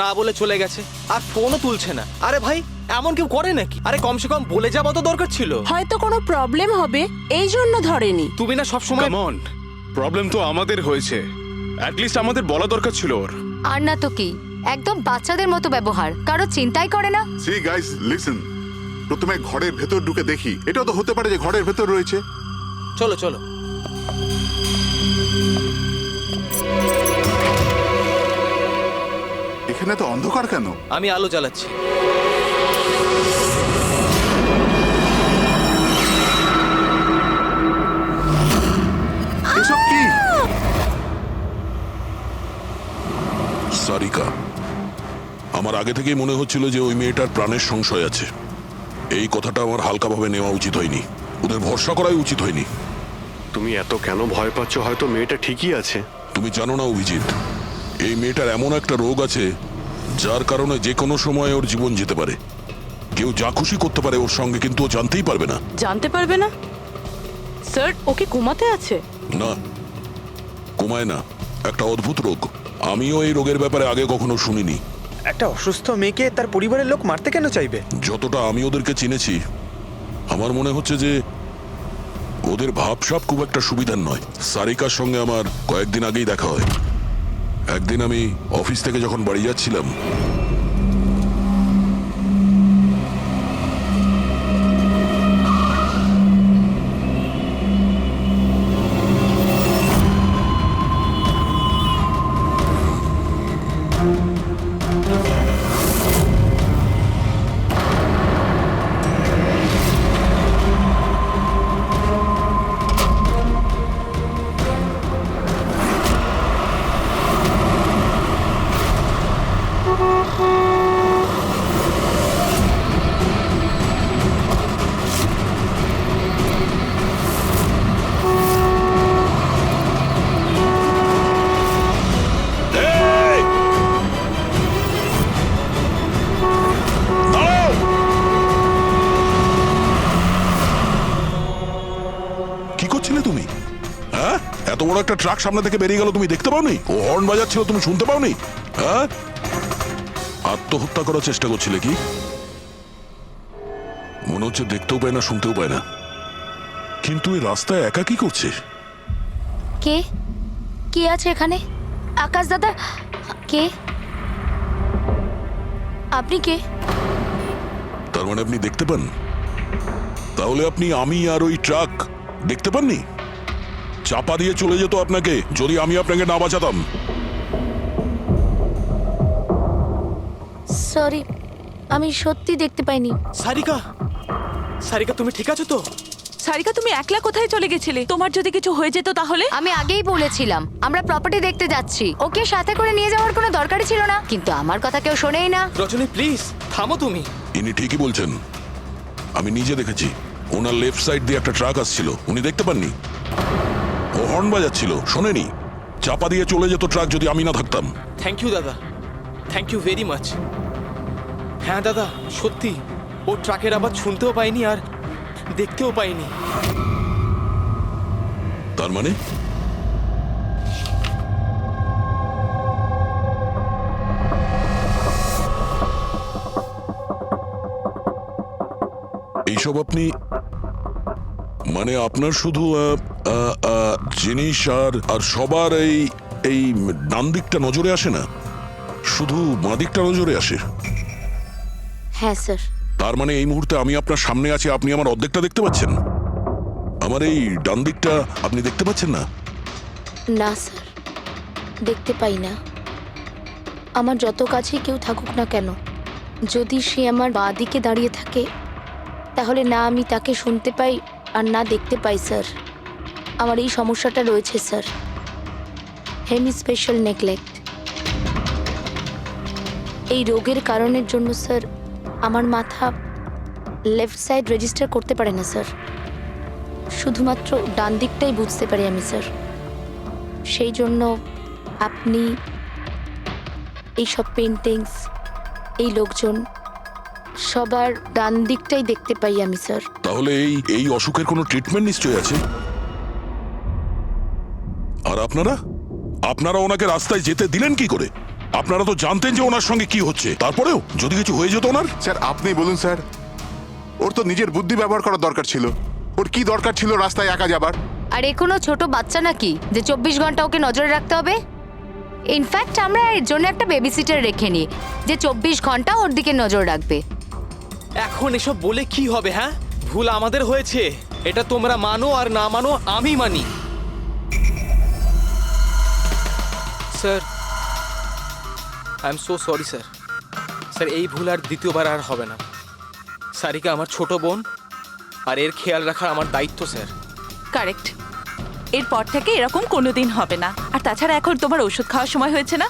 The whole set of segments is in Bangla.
না বলে চলে গেছে, আর ফোনও তুলছে না। আরে ভাই, এমন কেউ করে নাকি? আরে কমসে কম বলে যাওয়া তো দরকার ছিল। হয়তো কোনো প্রবলেম হবে এই জন্য ধরেনি। তুমি না সব সময় কাম অন, প্রবলেম তো আমাদের হয়েছে, অ্যাট লিস্ট আমাদের বলা দরকার ছিল ওর। আর না তো কি, একদম বাচ্চাদের মতো ব্যবহার, কারো চিন্তাই করে না। সি গাইস লিসেন, প্রথমে ঘরের ভেতর ঢুকে দেখি। এটাও তো হতে পারে যে ঘরের ভেতর রয়েছে। চলো চলো। এখানে তো অন্ধকার কেন? আমি আলো জ্বালাচ্ছি। এসব কি? সারিকা, আমার আগে থেকেই মনে হচ্ছিল যে ওই মেয়েটার প্রাণের সংশয় আছে। এই কথাটা আমার হালকাভাবে নেওয়া উচিত হয়নি, ওদের ভরসা করাই উচিত হয়নি। তুমি এত কেন ভয় পাচ্ছ? হয়তো মেয়েটা ঠিকই আছে। তুমি জানো না অভিজিৎ, এই মেয়েটার এমন একটা রোগ আছে যার কারণে যে কোনো সময় ওর জীবন যেতে পারে। কেউ যা খুশি করতে পারে ওর সঙ্গে, কিন্তু ও জানতেই পারবে না। জানতে পারবে না? স্যার, ওকে ঘুমাতে আছে? না, কমায় না, একটা অদ্ভুত রোগ। আমিও এই রোগের ব্যাপারে আগে কখনো শুনিনি। একটা অসুস্থ মেয়েকে তার পরিবারের লোক মারতে কেন চাইবে? যতটা আমি ওদেরকে চিনেছি, আমার মনে হচ্ছে যে ওদের ভাবসাব খুব একটা সুবিধার নয়। সারিকার সঙ্গে আমার কয়েকদিন আগেই দেখা হয়। একদিন আমি অফিস থেকে যখন বাড়ি যাচ্ছিলাম, কি করছিলে তুমি? হ্যাঁ, এত বড় একটা ট্রাক সামনে থেকে বেরিয়ে গেল, তুমি দেখতে পাওনি? ও হর্ন বাজাচ্ছিল, তুমি শুনতে পাওনি? হ্যাঁ, আত্মহত্যা করার চেষ্টা করছিলে কি? মনে হচ্ছে দেখতেও পায় না, শুনতেও পায় না। কিন্তু এই রাস্তায় একা কি করছে? কে কে আছে এখানে? আকাশ দাদা, কে আপনি? কে? তার মানে আপনি দেখতে পান? তাহলে আপনি আমি আর ওই ট্রাক দেখতে পাননি? চাপা দিয়ে চলে যেত আপনাকে যদি আমি আপনাকে না বাঁচাতাম। সরি, আমি সত্যি দেখতে পাইনি। সারিকা, সারিকা তুমি ঠিক আছো তো? সারিকা, তুমি একলা কোথায় চলে গেছিলে? তোমার যদি কিছু হয়ে যেত তাহলে? আমি আগেই বলেছিলাম আমরা প্রপার্টি দেখতে যাচ্ছি, ওকে সাথে করে নিয়ে যাওয়ার কোনো দরকারই ছিল না, কিন্তু আমার কথা কেউ শোনেই না। রজনী প্লিজ থামো তুমি। ইনি ঠিকই বলছেন, আমি নিজে দেখেছি। ওনার লেফট সাইড দিয়ে একটা ট্রাক আসছিল, উনি দেখতে পাননি। ও হর্ন বাজাচ্ছিল, শোনেনি। চাপা দিয়ে চলে যেত ট্রাক যদি আমি না থাকতাম। থ্যাংক ইউ দাদা, থ্যাংক ইউ ভেরি মাচ। হ্যাঁ দাদা, সত্যি ও ট্রাকের আবার শুনতেও পাইনি আর দেখতেও পাইনি। তার মানে এইসব আপনি, মানে আপনার শুধু জিনিস আর সবার এই এই ডান দিকটা নজরে আসে না, শুধু বাঁ দিকটা নজরে আসে? হ্যাঁ স্যার। তার মানে এই মুহূর্তে আমি আপনার সামনে আছি, আপনি আমার অর্ধেকটা দেখতে পাচ্ছেন, আমার এই ডান দিকটা আপনি দেখতে পাচ্ছেন না? না স্যার, দেখতে পাই না। আমার যত কাছে কেউ থাকুক না কেন, যদি সে আমার বাঁ দিকে দাঁড়িয়ে থাকে তাহলে না আমি তাকে শুনতে পাই আর না দেখতে পাই স্যার। আমার এই সমস্যাটা রয়েছে স্যার, হেমি স্পেশাল নেগলেক্ট। এই রোগের কারণের জন্য স্যার আমার মাথা লেফট সাইড রেজিস্টার করতে পারে না স্যার, শুধুমাত্র ডান দিকটাই বুঝতে পারি আমি স্যার। সেই জন্য আপনি এইসব পেন্টিংস, এই লোকজন, সবার ডান দিকটাই দেখতে পাই আমি স্যার। তাহলে এই এই অসুখের কোনো ট্রিটমেন্ট নিশ্চয়ই আছে। আর আপনারা আপনারা ওনাকে রাস্তায় যেতে দিলেন কি করে? আপনারা তো জানতেন যে ওনার সঙ্গে কি হচ্ছে, তারপরেও যদি কিছু হয়ে যেত ওনার। স্যার আপনি বলুন স্যার, ওর তো নিজের বুদ্ধি ব্যবহার করার দরকার ছিল। ওর কি দরকার ছিল রাস্তায় একা যাবার? আর এ কোনো ছোট বাচ্চা নাকি যে 24 ঘন্টা ওকে নজরে রাখতে হবে? ইনফ্যাক্ট আমরা এর জন্য একটা বেবি সিটার রেখে নিই যে 24 ঘন্টা ওর দিকে নজর রাখবে। এখন এসব বলে কি হবে? হ্যাঁ, ভুল আমাদের হয়েছে, এটা তোমরা মানো আর না মানো আমি মানি। Sir, I am so sorry sir. Sir, এই ভুল আর দ্বিতীয়বার আর হবে না। সারিকা আমার ছোট বোন, আর এর খেয়াল রাখা আমার দায়িত্ব স্যার। কারেক্ট। এরপর থেকে এরকম কোনোদিন হবে না। আর তাছাড়া এখন তোমার ওষুধ খাওয়ার সময় হয়েছে না,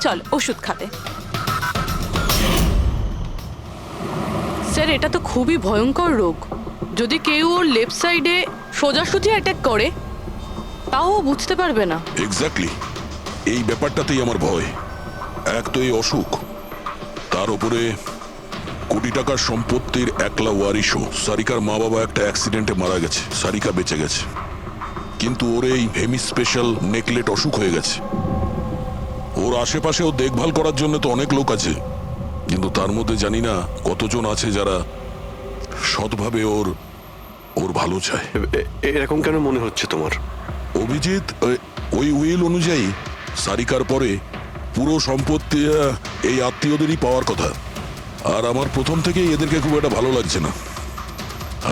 চল ওষুধ খাবে। স্যার এটা তো খুবই ভয়ঙ্কর রোগ। যদি কেউ ওর লেফট সাইডে সোজাসুজি অ্যাটাক করে তাও ও বুঝতে পারবে না। এক্স্যাক্টলি, এই ব্যাপারটাতেই আমার ভয়। এক তো এই অসুখ, তার উপরে কোটি টাকার সম্পত্তির একলা ওয়ারিশও। সারিকার মা বাবা একটা অ্যাক্সিডেন্টে মারা গেছে, সারিকা বেঁচে গেছে, কিন্তু ওর এই হেমি স্পেশাল নেকলেট অসুখ হয়ে গেছে। ওর আশেপাশেও দেখভাল করার জন্য তো অনেক লোক আছে, কিন্তু তার মধ্যে জানি না কতজন আছে যারা সৎভাবে ওর ভালো চায়। এরকম কেন মনে হচ্ছে তোমার? অভিজিৎ, ওই উইল অনুযায়ী সারিকার পরে পুরো সম্পত্তি এই আত্মীয়দেরই পাওয়ার কথা। আর আমার প্রথম থেকেই এদেরকে খুব একটা ভালো লাগছে না।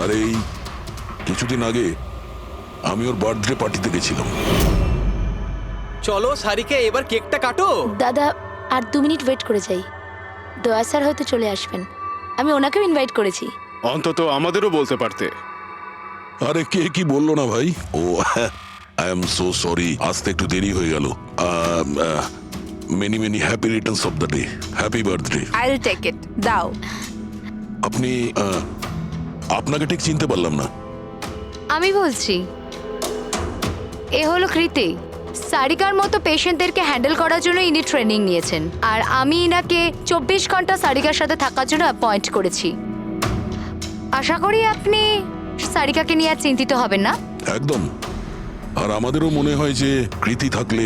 আর এই কিছুদিন আগে আমি ওর বার্থডে পার্টিতে গেছিলাম। চলো সারিকা, এবার কেকটা কাটো। দাদা আর 2 মিনিট ওয়েট করে যাই, দয়া স্যার হয়তো চলে আসবেন। আমি ওনাকেও ইনভাইট করেছি। অন্তত আমাদেরও বলতে পারতে। আরে কে কি বললো না ভাই? Oh I am so sorry, আসতে একটু দেরি হয়ে গেল। Many many happy returns of the day, happy birthday. I will take it, দাও। আপনি আপনাকে ঠিক চিনতে পারলাম না। আমি বলছি, এ হলো কৃতি। সারিকার মতো পেশেন্টদেরকে হ্যান্ডেল করার জন্য ইনি ট্রেনিং নিয়েছেন, আর আমি ইনাকে 24 ঘন্টা সারিকার সাথে থাকার জন্য অ্যাপয়েন্ট করেছি। আশা করি আপনি সারিকাকে নিয়ে আর চিন্তিত হবেন না। একদম। আর আমাদেরও মনে হয় যে কৃতি থাকলে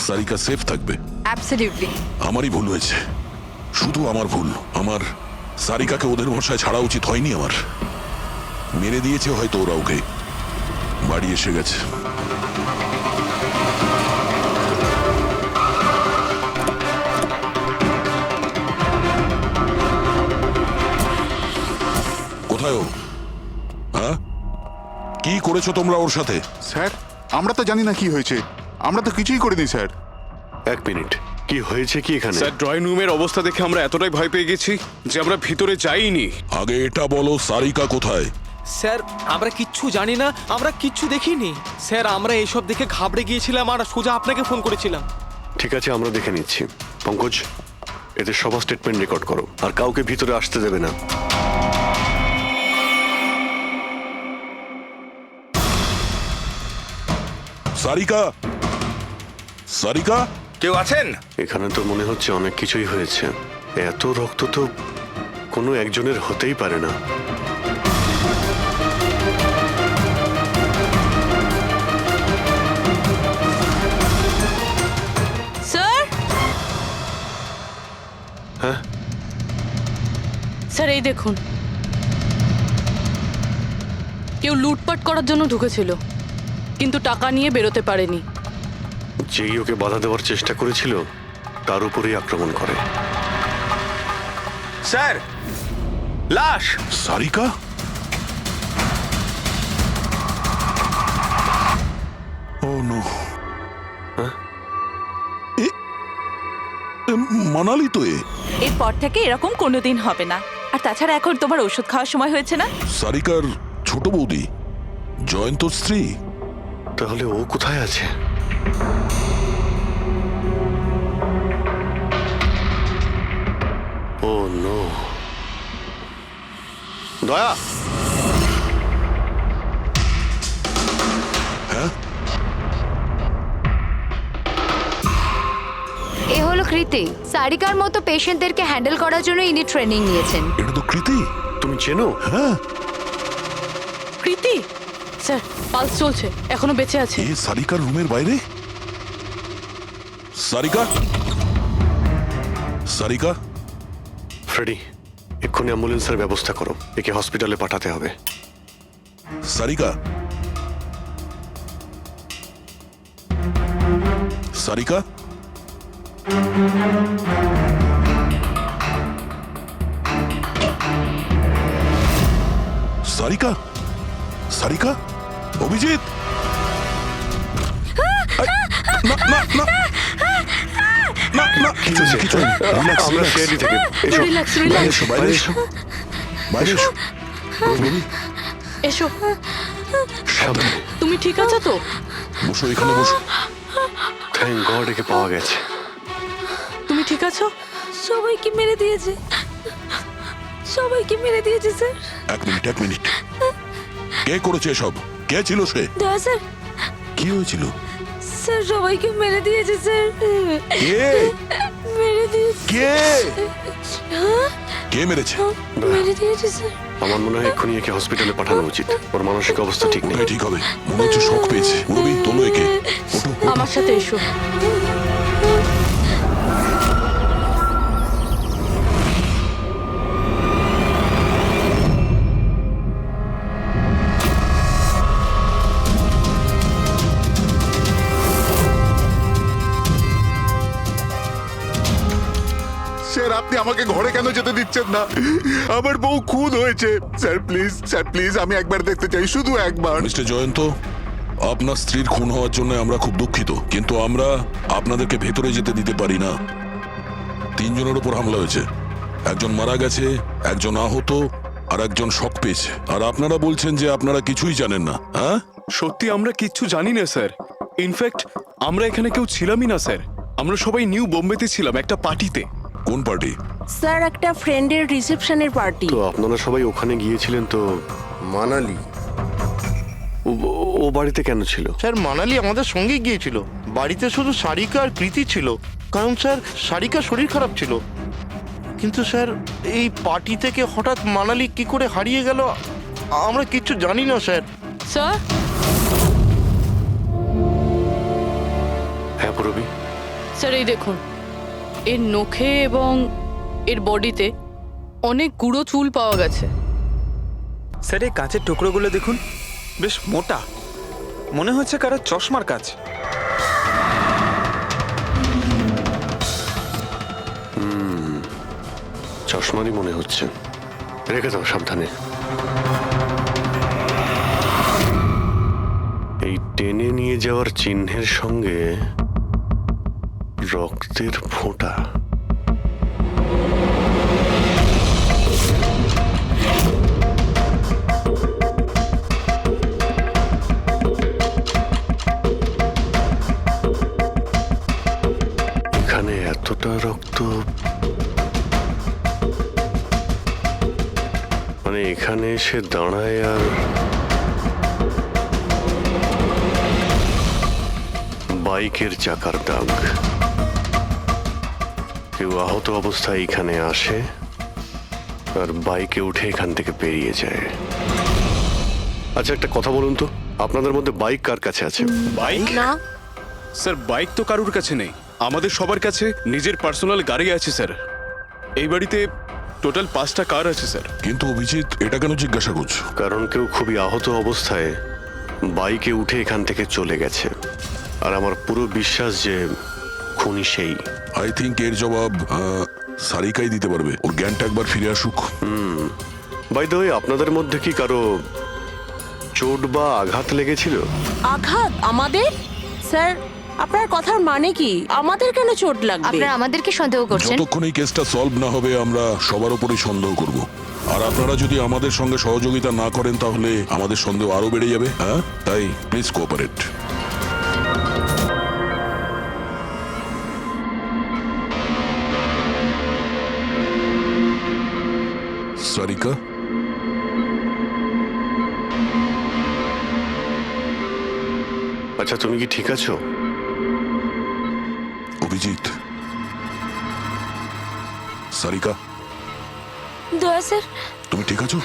সারিকা সেফ থাকবে। অ্যাবসলিউটলি। আমারই ভুল হয়েছে, শুধু আমার ভুল। আমার সারিকাকে ওদের ভরসায় ছাড়া উচিত হয়নি। আমার মেরে দিয়েছে হয়তো ওরা ওকে। বাড়ি এসে গেছে। কোথায় ও? হ্যাঁ, কি করেছো তোমরা ওর সাথে? স্যার আমরা তো জানি না কি হয়েছে, আমরা তো কিছুই করিনি স্যার। এক মিনিট, কি হয়েছে কি এখানে? স্যার, ড্রয়িং রুমের অবস্থা দেখে আমরা এতটাই ভয় পেয়ে গেছি যে আমরা ভিতরে যাইনি। আগে এটা বলো, সারিকা কোথায়? স্যার, আমরা কিচ্ছু জানি না, আমরা কিচ্ছু দেখিনি স্যার। আমরা এইসব দেখে ঘাবড়ে গিয়েছিলাম আর সোজা আপনাকে ফোন করেছিলাম। ঠিক আছে, আমরা দেখে নিচ্ছি। পঙ্কজ, এদের সবার স্টেটমেন্ট রেকর্ড করো, আর কাউকে ভিতরে আসতে দেবে না। সারিকা, সারিকা, কেউ আছেন? এখানে তো মনে হচ্ছে অনেক কিছুই হয়েছে। এত রক্ত তো কোনো একজনের হতেই পারে না। স্যার, হ্যাঁ, স্যার এই দেখুন, কেউ লুটপাট করার জন্য ঢুকেছিল, কিন্তু টাকা নিয়ে বেরোতে পারেনি। যেই ওকে বাধা দেওয়ার চেষ্টা করেছিল তার উপরেই আক্রমণ করে। স্যার, লাশ। সারিকা? ও নো। মানালি তো এ। এরপর থেকে এরকম কোনোদিন হবে না। আর তাছাড়া এখন তোমার ওষুধ খাওয়ার সময় হয়েছে না। সারিকার ছোট বৌদি, জয়ন্তর স্ত্রী। তাহলে ও কোথায় আছে? ও নো। দয়া, এ হলো কৃতি। সারিকার মতো পেশেন্টদেরকে হ্যান্ডেল করার জন্য ইনি ট্রেনিং নিয়েছেন। এটা তো কৃতি। তুমি চেনো? হ্যাঁ, কৃতি স্যার, পালস চলছে, এখনো বেঁচে আছে। এ সারিকার রুমের বাইরে। সারিকা, সারিকা, ফ্রেডি, এক্ষুনি অ্যাম্বুলেন্সের ব্যবস্থা করো, একে হসপিটালে পাঠাতে হবে। সারিকা, সারিকা, সারিকা, সারিকা, অভিজিৎ, না না না না না, কিছু নেই, কিছু নেই। Relax, আমরা relax. সিআইডি থেকে এসো, রিল্যাক্স বাইরে রিল্যাক্স এসো, বাইরে এসো, বাইরে এসো। রবি, এসো। সাবধানে। তুমি ঠিক আছো তো? বসো, এখানে বসো। থ্যাংক গড একে পাওয়া গেছে। তুমি ঠিক আছো? সবাইকে মেরে দিয়েছে, সবাইকে মেরে দিয়েছে স্যার। এক মিনিট, এক মিনিট। কে করেছে এসব? কে ছিল সে? দয়া স্যার, কি হয়েছিল? স্যার সবাইকে মেরে দিয়েছে স্যার, কে? মেরে দিয়েছে, কে? কে মেরেছে? মেরে দিয়েছে স্যার। আমার মনে হয় এক্ষুনি একে হসপিটালে পাঠানো উচিত, ওর মানসিক অবস্থা ঠিক নেই। হ্যাঁ, ঠিক হবে। মনে হচ্ছে শক পেয়েছে। রবি, তোলো একে। ওঠো, ওঠো। আমার সাথে এসো। স্যার আপনি আমাকে ঘরে কেন যেতে দিচ্ছেন না? আমার বউ খুন হয়েছে। স্যার প্লিজ, স্যার প্লিজ, আমি একবার দেখতে চাই, শুধু একবার। মিস্টার জয়ন্ত, আপনার স্ত্রীর খুন হওয়ার জন্য আমরা খুব দুঃখিত, কিন্তু আমরা আপনাদেরকে ভেতরে যেতে দিতে পারি না। 3 জনের উপর হামলা হয়েছে, একজন মারা গেছে, একজন আহত, আর একজন শক পেয়েছে। আর আপনারা বলছেন যে আপনারা কিছুই জানেন না। হ্যাঁ, সত্যি আমরা কিচ্ছু জানি না স্যার। ইনফ্যাক্ট আমরা এখানে কেউ ছিলামই না স্যার। আমরা সবাই নিউ বোম্বেতে ছিলাম একটা পার্টিতে। কোন পার্টি? স্যার একটা ফ্রেন্ডের রিসেপশনের পার্টি। তো আপনারা সবাই ওখানে গিয়েছিলেন তো? মানালি। ও বাড়িতে কেন ছিল? স্যার মানালি আমাদের সঙ্গে গিয়েছিল, বাড়িতে শুধু সারিকা আর কৃতি ছিল, কারণ স্যার সারিকার শরীর খারাপ ছিল। কিন্তু স্যার এই পার্টি থেকে হঠাৎ মানালি কি করে হারিয়ে গেল আমরা কিচ্ছু জানি না স্যার। স্যার, হ্যাঁ পূরবী, স্যার এই দেখুন, এর নখে এবং এর বডিতে অনেক গুঁড়ো চুল পাওয়া গেছে। স্যার এই কাঁচের টুকরোগুলো দেখুন, বেশ মোটা, মনে হচ্ছে কারো চশমার কাজ। চশমারই মনে হচ্ছে। রেখে দাও সাবধানে। এই টেনে নিয়ে যাওয়ার চিহ্নের সঙ্গে রক্তের ফোঁটা। এখানে এতটা রক্ত, মানে এখানে এসে দাঁড়ায় আর বাইকের চাকার দাগ। কেউ আহত অবস্থায় এখানে আসে আর বাইকে উঠে এখান থেকে বেরিয়ে যায়। আচ্ছা একটা কথা বলুন তো, আপনাদের মধ্যে বাইক কার কাছে আছে? বাইক? না স্যার বাইক তো কারুর কাছে নেই, আমাদের সবার কাছে নিজের পার্সোনাল গাড়ি আছে স্যার। এই বাড়িতে টোটাল 5টা কার আছে স্যার। কিন্তু অভিজিৎ, এটা কেন জিজ্ঞাসা করছো? কারণ কেউ খুবই আহত অবস্থায় বাইকে উঠে এখান থেকে চলে গেছে, আর আমার পুরো বিশ্বাস যে খুনি সেই। আই থিঙ্ক এর জবাব সারিকাই দিতে পারবে। ওর জ্ঞানটা একবার ফিরে আসুক। বাই দ্য ওয়ে, আপনাদের মধ্যে কি কারো চোট বা আঘাত লেগেছিল? আঘাত আমাদের? স্যার আপনার কথার মানে কি? আমাদের কেন চোট লাগবে? আপনারা আমাদেরকে সন্দেহ করছেন? যতক্ষণ এই কেসটা সলভ না হবে আমরা সবার উপরেই সন্দেহ করব। আর আপনারা যদি আমাদের সঙ্গে সহযোগিতা না করেন তাহলে আমাদের সন্দেহ আরো বেড়ে যাবে। হ্যাঁ, তাই প্লিজ কোঅপারেট। সারিকা, আচ্ছা তুমি কি ঠিক আছো? অভিজিৎ, সারিকা, দয়া স্যার, তুমি ঠিক আছো?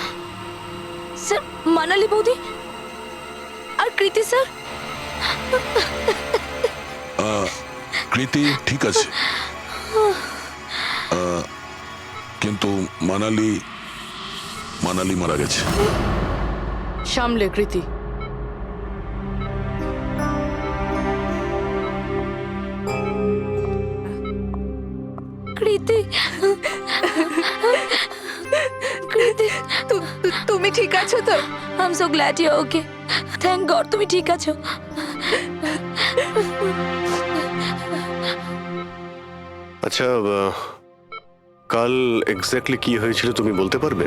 স্যার মানালি বৌদি আর কৃতি স্যার, কৃতি ঠিক আছে, কিন্তু মানালি মারা গেছে। সামলে কৃতি। কৃতি, কৃতি, তুমি ঠিক আছো তো? I am so glad you okay. Thank God তুমি ঠিক আছো। আচ্ছা, কাল এক্স্যাক্টলি কি হয়েছিল তুমি বলতে পারবে?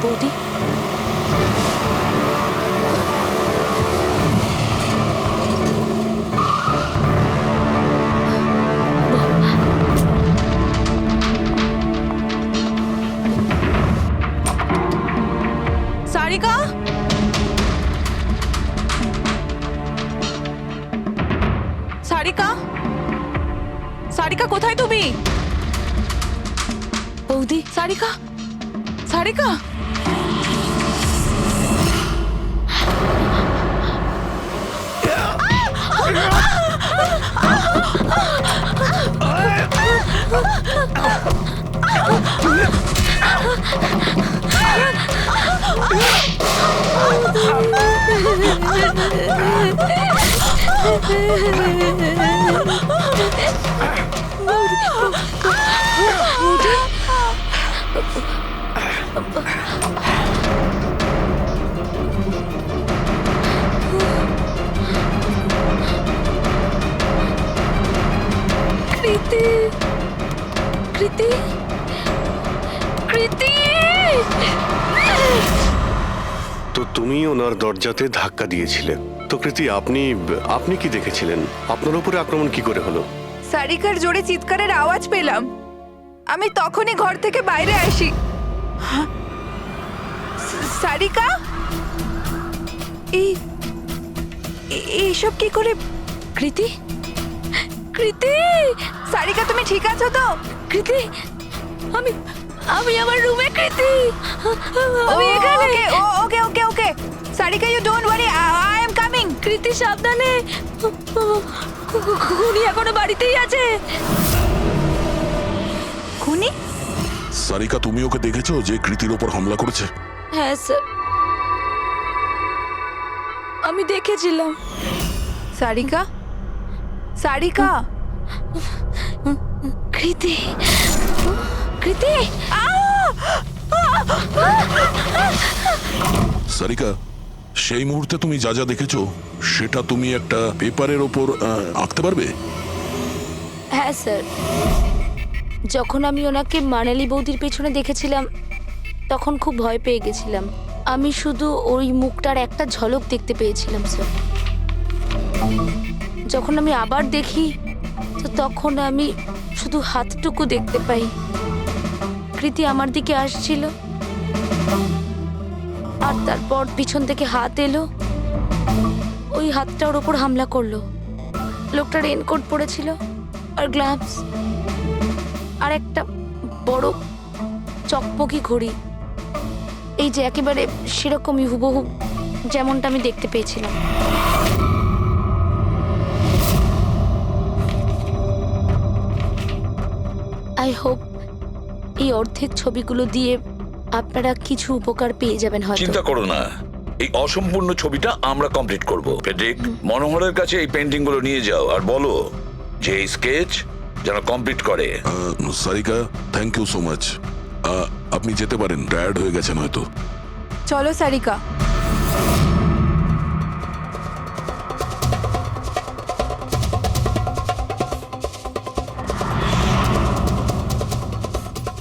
বৌদি, সারিকা, সারিকা, সারিকা কোথায় তুমি? বৌদি, সারিকা, সারিকা, কৃতি, কৃতি, কৃতি। তো তুমি ওনার দরজাতে ধাক্কা দিয়েছিলে। তো কৃতি, আপনি কি দেখেছিলেন? আপনার উপরে আক্রমণ কি করে হলো? সারিকার জোরে চিৎকারের আওয়াজ পেলাম, আমি তখনই ঘর থেকে বাইরে আসি। সারিকা, এইসব কি করে? কৃতি, কৃতি, সারিকা তুমি ঠিক আছো তো? কৃতি, আমি আমি আমার রুমে। কৃতি, আমি এখানে। Okay okay okay Sarika, you don't worry, I am coming. Kriti সাবধানে, খুনি এখনো বাড়িতেই আছে। খুনি? সারিকা, তুমি ওকে দেখেছো যে কৃতির ওপর হামলা করেছে? হ্যাঁ স্যার, আমি দেখেছিলাম। সারিকা, সারিকা, কৃতি, কৃতি, সারিকা, সেই মুহূর্তে তুমি যা যা দেখেছো সেটা তুমি একটা পেপারের ওপর আঁকতে পারবে? হ্যাঁ স্যার, যখন আমি ওনাকে মানালি বৌদির পেছনে দেখেছিলাম তখন খুব ভয় পেয়ে গেছিলাম। আমি শুধু ওই মুখটার একটা ঝলক দেখতে পেয়েছিলাম স্যার। যখন আমি আবার দেখি তো তখন আমি শুধু হাতটুকু দেখতে পাই। কৃতি আমার দিকে আসছিল আর তারপর পিছন থেকে হাত এলো, ওই হাতটা ওর ওপর হামলা করলো। লোকটা রেনকোট পরেছিল আর গ্লাভস আর একটা বড় চকমকি ঘড়ি, এই যে একেবারে সেরকমই হুবহু যেমনটা আমি দেখতে পেয়েছিলাম। আই হোপ এই অর্ধেক ছবিগুলো দিয়ে আপনারা কিছু উপকার পেয়ে যাবেন হয়তো। চিন্তা করো না, এই অসম্পূর্ণ ছবিটা আমরা কমপ্লিট করব। ফেডরিক, মনোহরের কাছে এই পেন্টিং গুলো নিয়ে যাও আর বলো যে এই স্কেচ যেন কমপ্লিট করে। Sarika, thank you so much. আপনি যেতে পারেন, টায়ার্ড হয়ে গেছেন হয়তো। চলো সারিকা।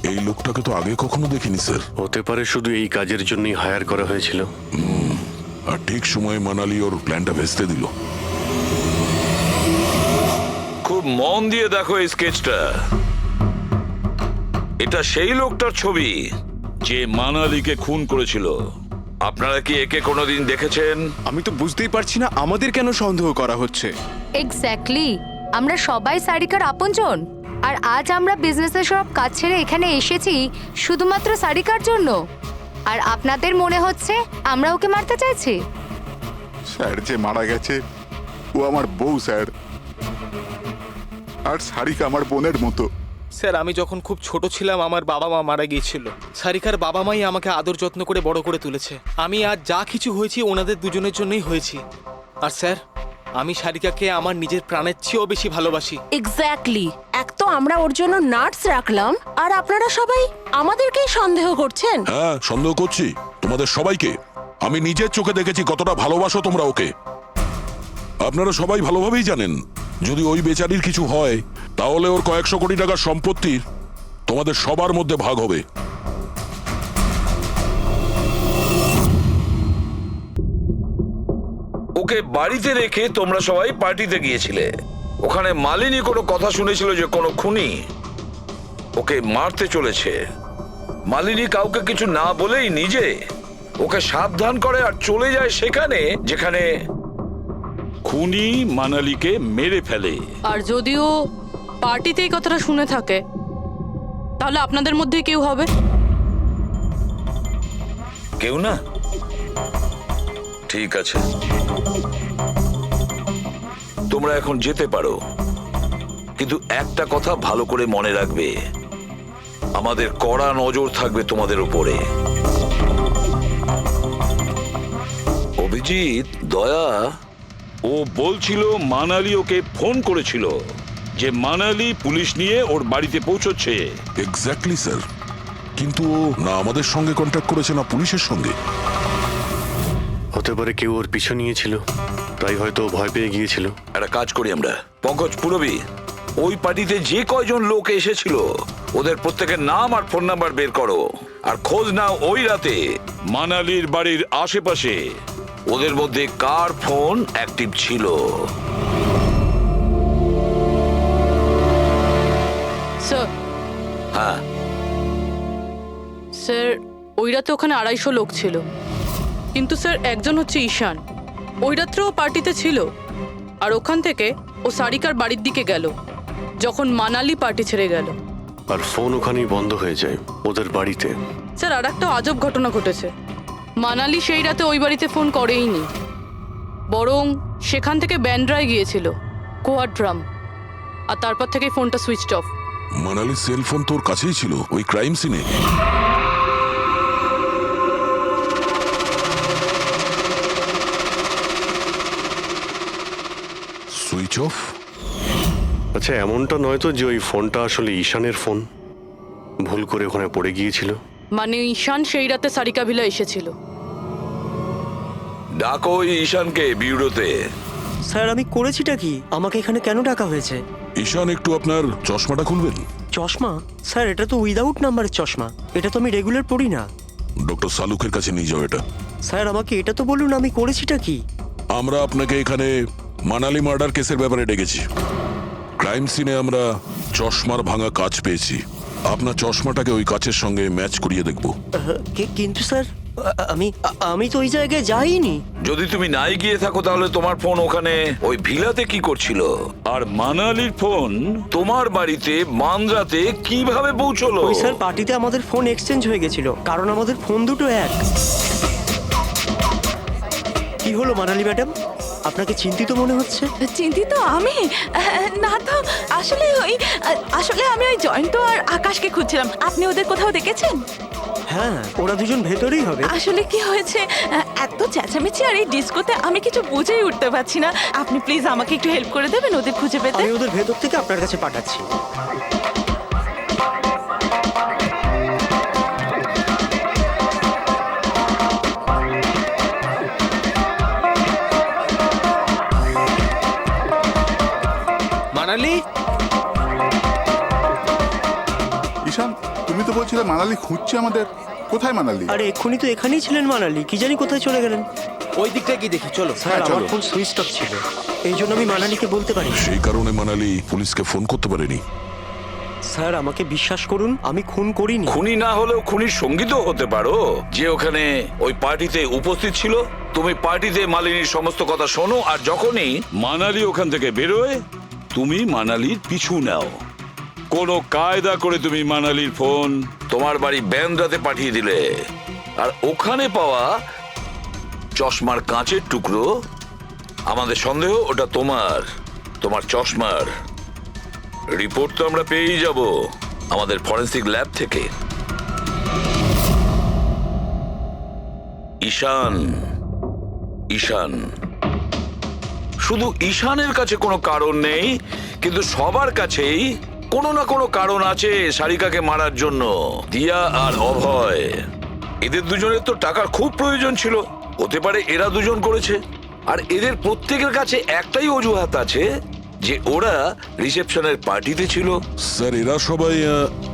এই লোকটাকে তো আগে কখনো দেখিনি স্যার। হতে পারে শুধু এই কাজের জন্যই হায়ার করা হয়েছিল। আর ঠিক সময়ে মানালি ওর প্ল্যানটা ভেস্তে দিল। খুব খুব মন দিয়ে দেখো এই স্কেচটা। এটা সেই লোকটার ছবি যে মানালিকে খুন করেছিল। আপনারা কি একে কোনোদিন দেখেছেন? আমি তো বুঝতেই পারছি না আমাদের কেন সন্দেহ করা হচ্ছে। এক্স্যাক্টলি, আমরা সবাই সারিকার আপনজন, আর আজ আমরা বিজনেসের সব কাজ ছেড়ে এখানে এসেছি শুধুমাত্র সারিকার জন্য। আর আপনাদের মনে হচ্ছে আমরা ওকে মারতে চাইছি? স্যার যে মারা গেছে ও আমার বউ স্যার, আর সারিকা আমার বোনের মতো। স্যার আমি যখন খুব ছোট ছিলাম আমার বাবা মা মারা গিয়েছিল। সারিকার বাবা মাই আমাকে আদর যত্ন করে বড় করে তুলেছে। আমি আজ যা কিছু হয়েছি ওনাদের দুজনের জন্যই হয়েছি। আর স্যার আমি সারিকাকে আমার নিজের প্রাণের চেয়েও বেশি ভালোবাসি। এক্স্যাক্টলি, এক তো আমরা ওর জন্য নার্স রাখলাম, আর আপনারা সবাই আমাদেরকেই সন্দেহ করছেন। হ্যাঁ, সন্দেহ করছি তোমাদের সবাইকে। আমি নিজের চোখে দেখেছি কতটা ভালোবাসো তোমরা ওকে। আপনারা সবাই ভালোভাবেই জানেন যদি ওই বেচারির কিছু হয় তাহলে ওর কয়েকশো কোটি টাকার সম্পত্তির তোমাদের সবার মধ্যে ভাগ হবে। ওকে বাড়িতে রেখে তোমরা সবাই পার্টিতে গিয়েছিলে। ওখানে মালিনী কোনো কথা শুনেছিল যে কোনো খুনি ওকে মারতে চলেছে। মালিনী কাউকে কিছু না বলেই নিজে ওকে সাবধান করে আর চলে যায় সেখানে যেখানে খুনি মানালিকে মেরে ফেলে। আর যদিও পার্টিতে এই কথাটা শুনে থাকে তাহলে আপনাদের মধ্যে কেউ হবে? কেউ না? ঠিক আছে, তোমরা এখন যেতে পারো, কিন্তু একটা কথা ভালো করে মনে রাখবে, আমাদের কড়া নজর থাকবে তোমাদের উপরে। অভিজিৎ, দয়া ও বলছিল মানালি ওকে ফোন করেছিল যে মানালি পুলিশ নিয়ে ওর বাড়িতে পৌঁছচ্ছে। এক্স্যাক্টলি স্যার, কিন্তু ও না আমাদের সঙ্গে কন্ট্যাক্ট করেছে না পুলিশের সঙ্গে। হতে পারে কেউ ওর পিছু নিয়েছিল, তাই হয়তো ভয় পেয়ে গিয়েছিল। একটা কাজ করি আমরা, পঙ্কজ পুরবী, ওই পার্টিতে যে কয়জন লোক এসেছিল ওদের প্রত্যেকের নাম আর ফোন নাম্বার বের করো, আর খোঁজ নাও ওই রাতে মানালির বাড়ির আশেপাশে ওদের মধ্যে কার ফোন অ্যাক্টিভ ছিল। স্যার, হ্যাঁ স্যার ওই রাতে ওখানে 250 লোক ছিল, কিন্তু স্যার একজন হচ্ছে ঈশান। ওই রাত্রেও পার্টিতে ছিল, আর ওখান থেকে ও সারিকার বাড়ির দিকে গেল যখন মানালি পার্টি ছেড়ে গেল। আর ফোন ওখানেই বন্ধ হয়ে যায় ওদের বাড়িতে। স্যার আর একটা আজব ঘটনা ঘটেছে। মানালি সেই রাতে ওই বাড়িতে ফোন করেইনি, বরং সেখান থেকে ব্যান্ড্রায় গিয়েছিল কোয়াড্রাম, আর তারপর থেকে ফোনটা সুইচড অফ। মানালির সেল ফোন তোর কাছেই ছিল ওই ক্রাইম সিনে। Switch off? আচ্ছা, এমনটা নয় তো যে ওই ফোনটা আসলে ঈশানের ফোন, ভুল করে ওখানে পড়ে গিয়েছিল? মানে ঈশান সেই রাতে সারিকা ভিলা এসেছিল। ডাকো ওই ঈশানকে বিউরোতে। স্যার আমি করেছিটা কি? আমাকে এখানে কেন ডাকা হয়েছে? ঈশান, একটু আপনার চশমাটা খুলবেন? চশমা? স্যার এটা তো উইদাউট নাম্বারের চশমা, এটা তো আমি রেগুলার পড়ি না। ডক্টর সালুকের কাছে নিয়ে যাও এটা। স্যার আমাকে এটা তো বলুন আমি করেছিটা কি? আমরা আপনাকে এখানে মানালি মার্ডার কেসের ব্যাপারে ডেকেছি। ক্রাইম সিনে আমরা চশমার ভাঙা কাঁচ পেয়েছি। আপনার চশমাটাকে ওই কাচের সঙ্গে ম্যাচ করিয়ে দেখব। কিন্তু স্যার আমি তো ওই জায়গায় যাইনি। যদি তুমি নাই গিয়ে থাকো তাহলে তোমার ফোন ওখানে ওই ভিলাতে কি করছিল? আর মানালির ফোন তোমার বাড়িতে মানরাতে কিভাবে পৌঁছলো? ওই স্যার পার্টিতে আমাদের ফোন এক্সচেঞ্জ হয়ে গেছিল, কারণ আমাদের ফোন দুটো এক। কি হলো মানালি ম্যাডাম, আপনাকে চিন্তিত মনে হচ্ছে? চিন্তিত আমি? না তো, আসলে আমি ওই জয়ন্ত আর আকাশকে খুঁজছিলাম। আপনি ওদের কোথাও দেখেছেন? হ্যাঁ, ওরা দুজন ভেতরেই হবে। আসলে কি হয়েছে, এত চেঁচামেচি আর এই ডিস্কোতে আমি কিছু বুঝেই উঠতে পারছি না। আপনি প্লিজ আমাকে একটু হেল্প করে দেবেন ওদের খুঁজে পেতে? আমি ওদের ভেতর থেকে আপনার কাছে পাঠাচ্ছি। মানালি? ঈশান, তুমি তো বলছিলে মানালি খুঁজছে আমাদের। কোথায় মানালি? আরে এক্ষুনি তো এখানেই ছিলেন মানালি, কি জানি কোথায় চলে গেলেন। ওই দিকটা কি দেখি, চলো। স্যার আমার ফোন সুইচ অফ ছিল। এই জন্য আমি মানালিকে বলতে পারি। সেই কারণে মানালি পুলিশকে ফোন করতে পারেনি। স্যার আমাকে বিশ্বাস করুন, আমি খুন করিনি। খুনি না হলেও খুনির সঙ্গী তো হতে পারো, যে ওখানে ওই পার্টিতে উপস্থিত ছিল। তুমি পার্টিতে মালিনীর সমস্ত কথা শোনো, আর যখনই মানালি ওখান থেকে বেরোয় তুমি মানালির পিছু নাও। কোনো কায়দা করে তুমি মানালির ফোন তোমার বাড়ি ব্যান্দ্রাতে পাঠিয়ে দিলে, আর ওখানে পাওয়া চশমার কাঁচের টুকরো, আমাদের সন্দেহ ওটা তোমার চশমার। রিপোর্ট তো আমরা পেয়েই যাব আমাদের ফরেন্সিক ল্যাব থেকে। ঈশান শুধু ঈশানের কাছে কোনো কারণ নেই, কিন্তু সবার কাছেই কোনো না কোনো কারণ আছে সারিকাকে মারার জন্য। দিয়া আর অভয়, এদের দুজনের তো টাকার খুব প্রয়োজন ছিল, হতে পারে এরা দুজন করেছে। আর এদের প্রত্যেকের কাছে একটাই অজুহাত আছে যে ওরা রিসেপশনের পার্টিতে ছিল। স্যার এরা সবাই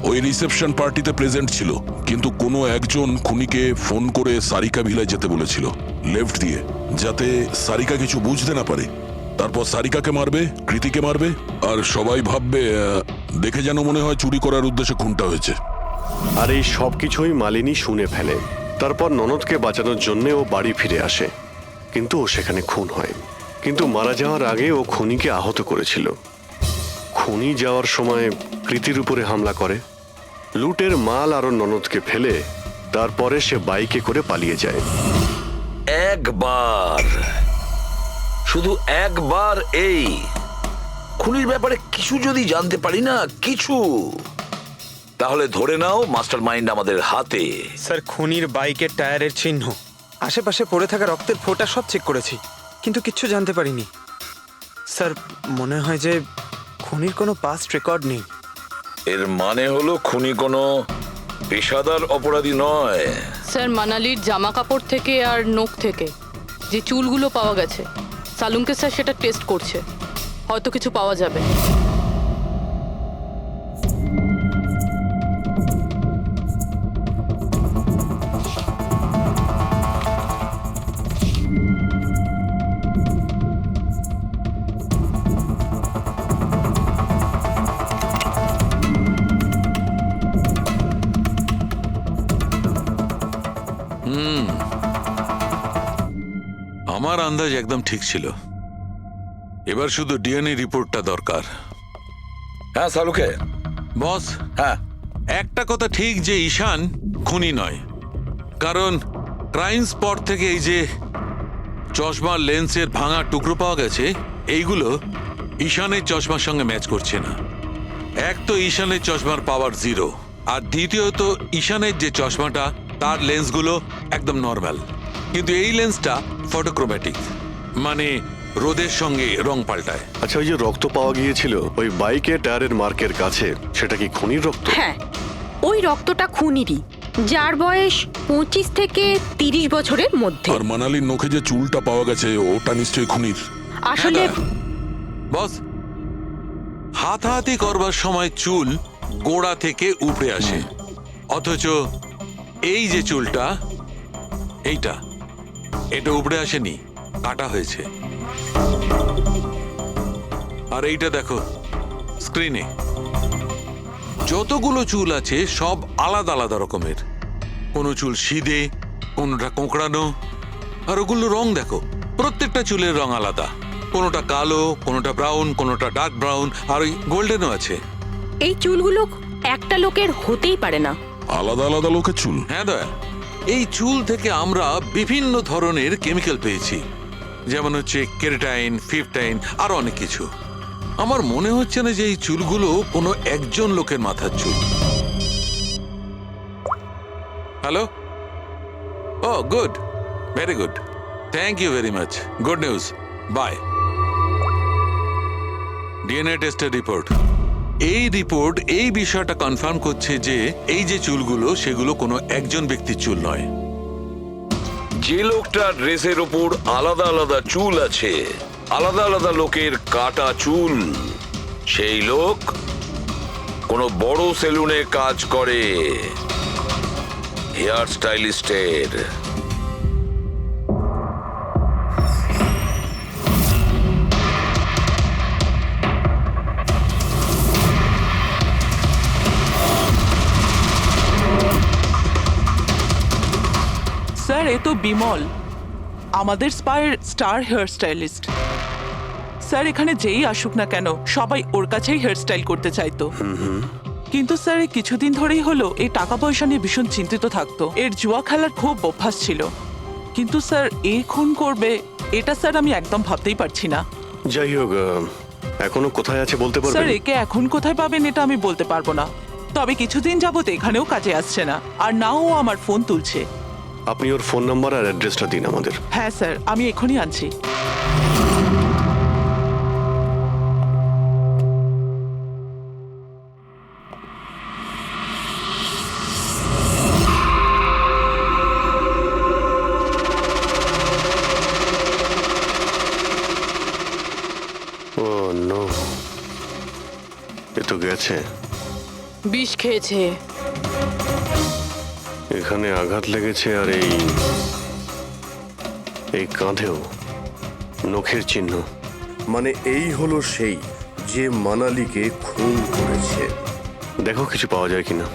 ওই রিসেপশন পার্টিতে প্রেজেন্ট ছিল, কিন্তু কোনো একজন খুনিকে ফোন করে সারিকা ভিলায় যেতে বলেছিল লেফট দিয়ে, যাতে সারিকা কিছু বুঝতে না পারে। তারপর সারিকাকে মারবে, কৃতিকে মারবে, আর সবাই ভাববে দেখে যেন মনে হয় চুরি করার উদ্দেশ্যে খুনটা হয়েছে। আর এই সব কিছুই মালিনী শুনে ফেলে। তারপর ননদকে বাঁচানোর জন্য ও বাড়ি ফিরে আসে, কিন্তু ও সেখানে খুন হয়। কিন্তু মারা যাওয়ার আগে ও খুনিকে আহত করেছিল। খুনি যাওয়ার সময় কৃতির উপরে হামলা করে, লুটের মাল আর ননদকে ফেলে তারপরে সে বাইকে করে পালিয়ে যায়। শুধু একবার এই খুনির ব্যাপারে কিছু যদি জানতে পারি না, কিছু, তাহলে ধরে নাও মাস্টার মাইন্ড আমাদের হাতে। স্যার খুনির বাইকের টায়ারের চিহ্ন, আশেপাশে পড়ে থাকা রক্তের ফোঁটা সব চেক করেছি, কিন্তু কিচ্ছু জানতে পারিনি। স্যার মনে হয় যে খুনির কোনো পাস্ট রেকর্ড নেই। এর মানে হলো খুনি কোনো পেশাদার অপরাধী নয়। স্যার মানালির জামা কাপড় থেকে আর নখ থেকে যে চুলগুলো পাওয়া গেছে, সালুনকে স্যার সেটা টেস্ট করছে, হয়তো কিছু পাওয়া যাবে। আমার আন্দাজ একদম ঠিক ছিল, এবার শুধু ডিএনএ রিপোর্টটা দরকার। হ্যাঁ সালুকে বস, হ্যাঁ একটা কথা ঠিক যে ঈশান খুনি নয়, কারণ ক্রাইম স্পট থেকে এই যে চশমার লেন্সের ভাঙা টুকরো পাওয়া গেছে, এইগুলো ঈশানের চশমার সঙ্গে ম্যাচ করছে না। এক তো ঈশানের চশমার পাওয়ার 0, আর দ্বিতীয়ত ঈশানের যে চশমাটা তার লেন্সগুলো একদম নর্মাল, কিন্তু এই লেন্সটা ফটোক্রোম্যাটিক, মানে রোদের সঙ্গে রং পাল্টায়। আচ্ছা, ওই যে রক্ত পাওয়া গিয়েছিল ওই বাইকে টায়ারের মার্কের কাছে, সেটা কি খুনির রক্ত? হ্যাঁ, ওই রক্তটা খুনিরই, যার বয়স 25 থেকে 30 বছরের মধ্যে। আর মানালির নখে যে চুলটা পাওয়া গেছে ওটা নিশ্চয়ই খুনির। আসলে বস, হাতাহাতি করবার সময় চুল গোড়া থেকে উপড়ে আসে, অথচ এই যে চুলটা, এটা উপড়ে আসেনি, কাটা হয়েছে। আর এইটা দেখো স্ক্রিনে, যতগুলো চুল আছে সব আলাদা আলাদা রকমের, কোনো চুল সিধে, কোনোটা কোঁকড়ানো, আর ওগুলো রং দেখো, প্রত্যেকটা চুলের রং আলাদা, কোনোটা কালো, কোনোটা ব্রাউন, কোনোটা ডার্ক ব্রাউন, আর ওই গোল্ডেনও আছে। এই চুলগুলো একটা লোকের হতেই পারে না। আলাদা আলাদা লোকের চুল? হ্যাঁ দয়া, এই চুল থেকে আমরা বিভিন্ন ধরনের কেমিক্যাল পেয়েছি, যেমন হচ্ছে কেরাটিন, ফিফটাইন, আর অনেক কিছু। আমার মনে হচ্ছে না যে এই চুলগুলো কোনো একজন লোকের মাথার চুল। Hello, oh good, very good, thank you very much, good news, bye. DNA টেস্টের রিপোর্ট, এই রিপোর্ট এই বিষয়টা কনফার্ম করছে যে এই যে চুলগুলো সেগুলো কোনো একজন ব্যক্তির চুল নয়। যে লোকটার ড্রেসের ওপর আলাদা আলাদা চুল আছে, আলাদা আলাদা লোকের কাটা চুল, সেই লোক কোনো বড় সেলুনে কাজ করে, হেয়ার স্টাইলিস্টের। স্যার এ তো বিমল, আমাদের স্পায়ের স্টার হেয়ার স্টাইলিস্ট। স্যার এখানে যেই আসুক না কেন সবাই ওর কাছেই হেয়ার স্টাইল করতে চাইতো। কিন্তু স্যার এই কিছুদিন ধরেই হলো এই টাকা পয়সা নিয়ে ভীষণ চিন্তিত থাকতো। এর জুয়া খেলার খুব অভ্যাস ছিল। কিন্তু স্যার এই খুন করবে এটা স্যার আমি একদম ভাবতেই পারছি না। যাই হোক, এখনো কোথায় আছে বলতে স্যার পারবেন? একে এখন কোথায় পাবেন এটা আমি বলতে পারবো না, তবে কিছুদিন যাবত এখানেও কাজে আসছে না, আর না ও আমার ফোন তুলছে। আপনি ওর ফোন নাম্বার আর অ্যাড্রেসটা দিন আমাদের। হ্যাঁ স্যার, আমি এখনই আনছি। ও নো, এ তো গেছে। বিষ খেয়েছে। এখানে আঘাত লেগেছে আর এই কাঁধেও নখের চিহ্ন। মানে এই হলো সেই যে মানালিকে খুন করেছে। দেখো কিছু পাওয়া যায় কিনা।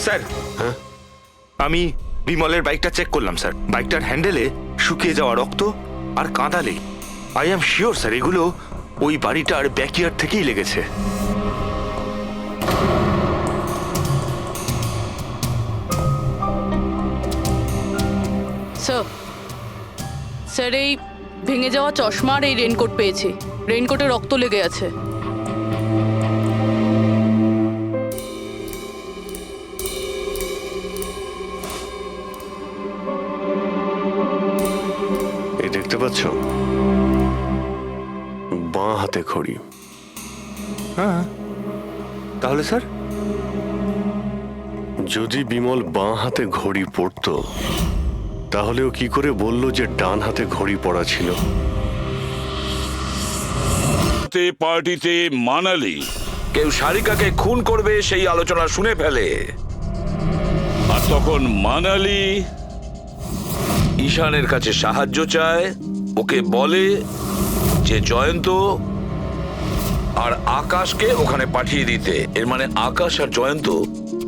স্যার, হ্যাঁ, আমি বিমলের বাইকটা চেক করলাম স্যার। বাইকটার হ্যান্ডেলে শুকিয়ে যাওয়া রক্ত আর কাঁদালে আই অ্যাম শিওর স্যার এগুলো ওই বাড়িটার ব্যাকইয়ার্ড থেকেই লেগেছে। স্যার, স্যার এই ভেঙে যাওয়া চশমা আর এই রেনকোট পেয়েছি। রেনকোটে রক্ত লেগে আছে। এই দেখতে পাচ্ছ, বাঁ হাতে ঘড়ি। হ্যাঁ, তাহলে স্যার যদি বিমল বাঁ হাতে ঘড়ি পরতো তাহলে ও কি করে বলল যে ডান হাতে ঘড়ি পরা ছিল? পার্টিতে মানালি কেউ সারিকাকে খুন করবে সেই আলোচনা শুনে ফেলে, আর তখন মানালি ঈশানের কাছে সাহায্য চায়। ওকে বলে যে জয়ন্ত আর আকাশকে ওখানে পাঠিয়ে দিতে। এর মানে আকাশ আর জয়ন্ত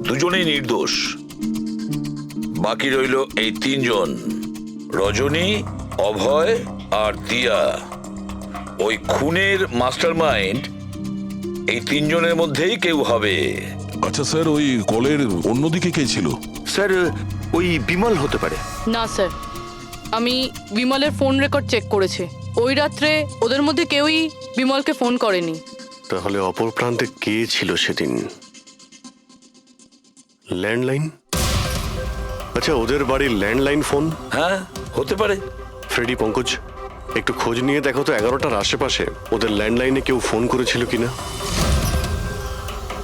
দুজনেই নির্দোষ। বাকি রইল এই তিনজন, রজনী, অভয় আর দিয়া। ওই খুনের মাস্টারমাইন্ড এই তিনজনের মধ্যেই কেউ হবে। আচ্ছা স্যার, ওই কলের অন্যদিকে কে ছিল? স্যার ওই বিমল হতে পারে। না স্যার, আমি বিমলের ফোন রেকর্ড চেক করেছি। ওই রাত্রে ওদের মধ্যে কেউই বিমলকে ফোন করেনি। তাহলে অপর প্রান্তে কে ছিল সেদিন? ল্যান্ডলাইন? আচ্ছা, ওদের বাড়ির ল্যান্ডলাইন ফোন? হ্যাঁ, হতে পারে। ফ্রেডি, পঙ্কজ, একটু খোঁজ নিয়ে দেখো তো 11টার আশেপাশে ওদের ল্যান্ডলাইনে কেউ ফোন করেছিল কিনা।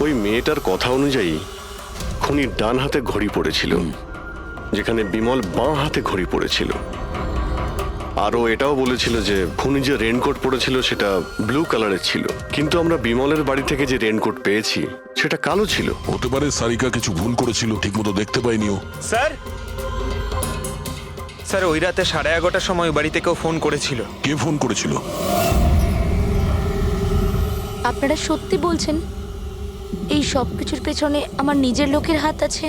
ওই মেয়েটার কথা অনুযায়ী খুনি ডান হাতে ঘড়ি পড়েছিল, যেখানে বিমল বাঁ হাতে ঘড়ি পড়েছিল। আরও এটাও বলেছিল যে খুনি যে রেনকোট পরেছিল সেটা ব্লু কালারের ছিল, কিন্তু আমরা বিমলের বাড়ি থেকে যে রেনকোট পেয়েছি সেটা কালো ছিল। হতে পারে সারিকা কিছু ভুল করেছিল, ঠিকমতো দেখতে পাইনি ও। স্যার, স্যার ওই রাতে 11:30টার সময় বাড়িতে কেউ ফোন করেছিল। কে ফোন করেছিল? আপনারা সত্যি বলছেন এই সব কিছুর পেছনে আমার নিজের লোকের হাত আছে?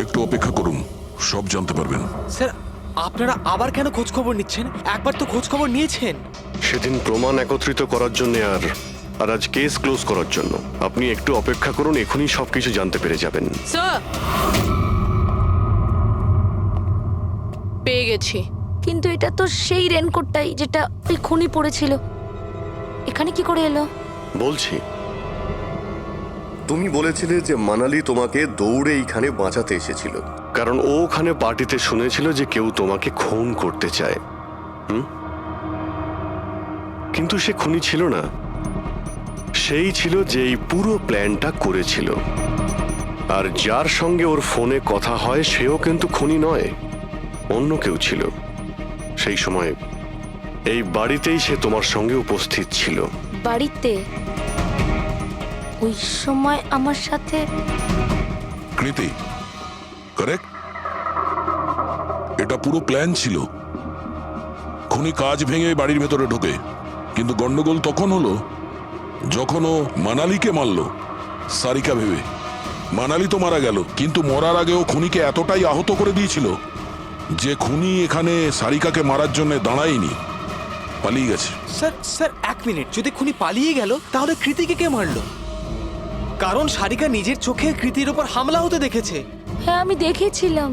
একটু অপেক্ষা করুন, সব জানতে পারবেন। স্যার, আপনারা আবার কেন খোঁজ খবর নিচ্ছেন? একবার তো খোঁজ খবর নিয়েছেন। সেদিন প্রমাণ একত্রিত করার জন্য আর আজ কেস ক্লোজ করার জন্য। আপনি একটু অপেক্ষা করুন, এখনই সবকিছু জানতে পেরে যাবেন। স্যার, পেয়ে গেছি। কিন্তু এটা তো সেই রেনকোটটাই যেটা ওই খুনি পড়েছিল। এখানে কি করে এলো? বলছি, তুমি বলেছিলে যে মানালি তোমাকে দৌড়ে এইখানে বাঁচাতে এসেছিল, কারণ ও ওখানে পার্টিতে শুনেছিল যে কেউ তোমাকে খুন করতে চায়। কিন্তু সে খুনি ছিল না, সেই ছিল যে এই পুরো প্ল্যানটা করেছিল। আর যার সঙ্গে ওর ফোনে কথা হয় সেও কিন্তু খুনি নয়, অন্য কেউ ছিল। সেই সময় এই বাড়িতেই সে তোমার সঙ্গে উপস্থিত ছিল। বাড়িতে? ওই সময় আমার সাথে কৃতি, কারেক্ট? এটা পুরো প্ল্যান ছিল। খুনি কাজ ভেঙে বাড়ির ভেতরে ঢোকে, কিন্তু গন্ডগোল তখন হলো যখন ও মানালিকে মারলো সারিকা ভেবে। মানালি তো মারা গেল, কিন্তু মরার আগে ও খুনিকে এতটাই আহত করে দিয়েছিল যে খুনি এখানে সারিকাকে মারার জন্য দাঁড়ায়নি, পালিয়ে গেছে। স্যার স্যার এক মিনিট, যদি খুনি পালিয়ে গেল তাহলে কৃতিকে কে মারলো? কারণ সারিকা নিজের চোখে কৃতির ওপর হামলা হতে দেখেছে। হ্যাঁ আমি দেখেছিলাম,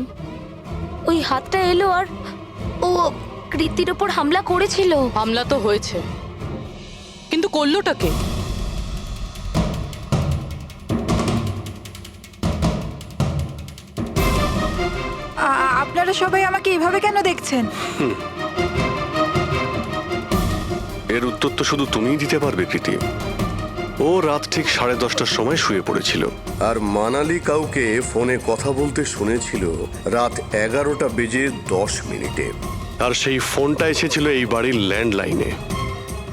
ওই হাতটা এলো আর ও কৃতির ওপর হামলা করেছিল। হামলা তো হয়েছে, কিন্তু করলোটা কে? আপনারা সবাই আমাকে এভাবে কেন দেখছেন? এর উত্তর তো শুধু তুমিই দিতে পারবে কৃতি। ও রাত ঠিক 10:30টার সময় শুয়ে পড়েছিল। আর মানালি কাউকে ফোনে কথা বলতে শুনেছিল রাত 11:10 আর সেই ফোনটা এসেছিল এই বাড়ির ল্যান্ডলাইনে।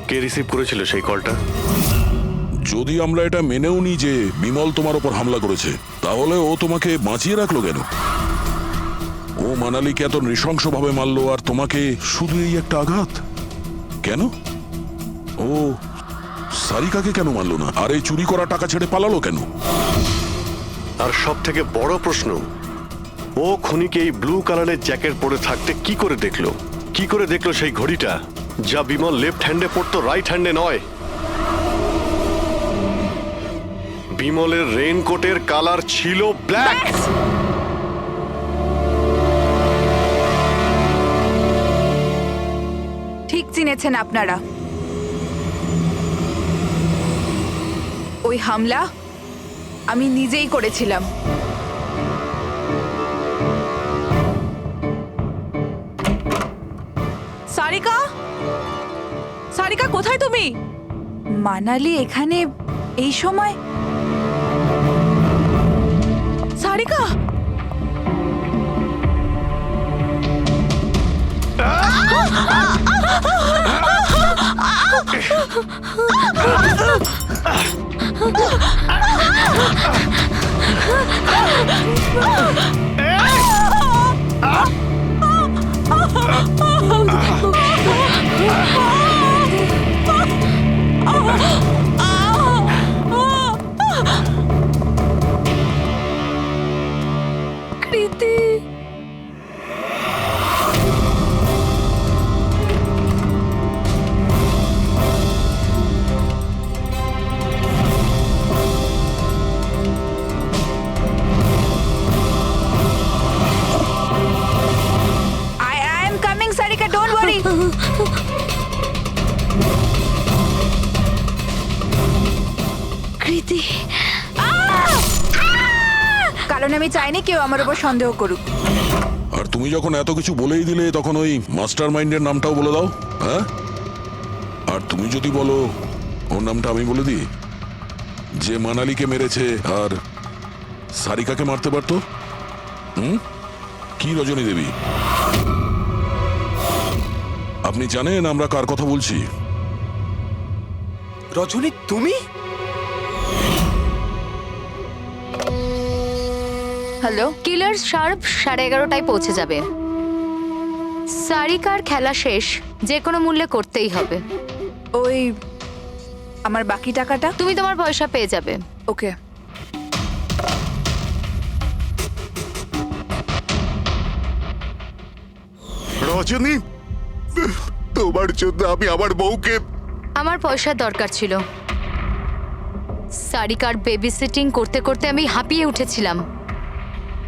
কে রিসিভ করেছিল সেই কলটা? যদি আমরা এটা মেনেও নিই যে বিমল তোমার ওপর হামলা করেছে, তাহলে ও তোমাকে বাঁচিয়ে রাখলো কেন? ও মানালিকে এত নৃশংসভাবে মারলো, আর তোমাকে শুধু এই একটা আঘাত কেন? ও সারিকাকে কেন মারলো না? আর এই চুরি করা টাকা ছেড়ে পালালো কেন? আর সব থেকে বড় প্রশ্ন, ও খুনিকে এই ব্লু কালারের জ্যাকেট পরে থাকতে কি করে দেখলো? কি করে দেখলো সেই ঘড়িটা, যা বিমল লেফট হ্যান্ডে পড়তো, রাইট হ্যান্ডে নয়? বিমলের রেইনকোটের কালার ছিল ব্ল্যাক। ঠিক চিনেছেন আপনারা। ওই হামলা আমি নিজেই করেছিলাম। সারিকা, সারিকা কোথায় তুমি? মানালি এখানে এই সময়? সারিকা, কৃতি, I am coming, Sarika, don't worry. কৃতি, কারণ আমি চাইনি কেউ আমার উপর সন্দেহ করুক। আর তুমি যখন এত কিছু বলেই দিলে, তখন ওই মাস্টার মাইন্ডের নামটাও বলে দাও। হ্যাঁ, আর তুমি যদি বলো ওর নামটা আমি বলে দিই, যে মানালিকে মেরেছে আর সারিকাকে মারতে পারতো। কি রজনী দেবী, আপনি জানেন আমরা কার কথা বলছি? রজনী তুমি? হ্যালো, কিলার শার্প 11:30টায় পৌঁছে যাবে। সারিকার খেলা শেষ, যে কোনো মূল্যে করতেই হবে। ওই আমার বাকি টাকাটা? তুমি তোমার পয়সা পেয়ে যাবে। ওকে। রজনী, তোমার জন্য আমি আমার বউকে। আমার পয়সার দরকার ছিল। সারিকার বেবি সিটিং করতে করতে আমি হাঁপিয়ে উঠেছিলাম।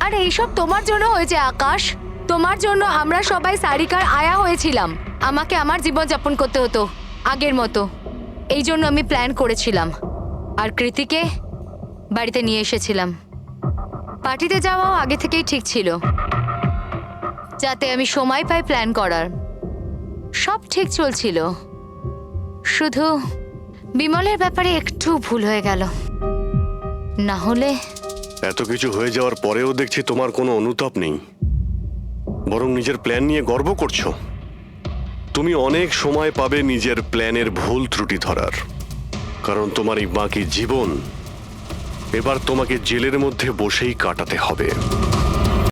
আর এইসব তোমার জন্য হয়েছে আকাশ। তোমার জন্য আমরা সবাই সারিকার আয়া হয়েছিলাম। আমাকে আমার জীবন যাপন করতে হতো আগের মতো। এই জন্য আমি প্ল্যান করেছিলাম, আর কৃতিকে বাড়িতে নিয়ে এসেছিলাম। পার্টিতে যাওয়াও আগে থেকেই ঠিক ছিল, যাতে আমি সময় পাই প্ল্যান করার। সব ঠিক চলছিল, শুধু বিমলের ব্যাপারে একটু ভুল হয়ে গেল। না হলে এত কিছু হয়ে যাওয়ার পরেও দেখছি তোমার কোনো অনুতাপ নেই, বরং নিজের প্ল্যান নিয়ে গর্ব করছো। তুমি অনেক সময় পাবে নিজের প্ল্যানের ভুল ত্রুটি ধরার, কারণ তোমার এই বাকি জীবন এবার তোমাকে জেলের মধ্যে বসেই কাটাতে হবে।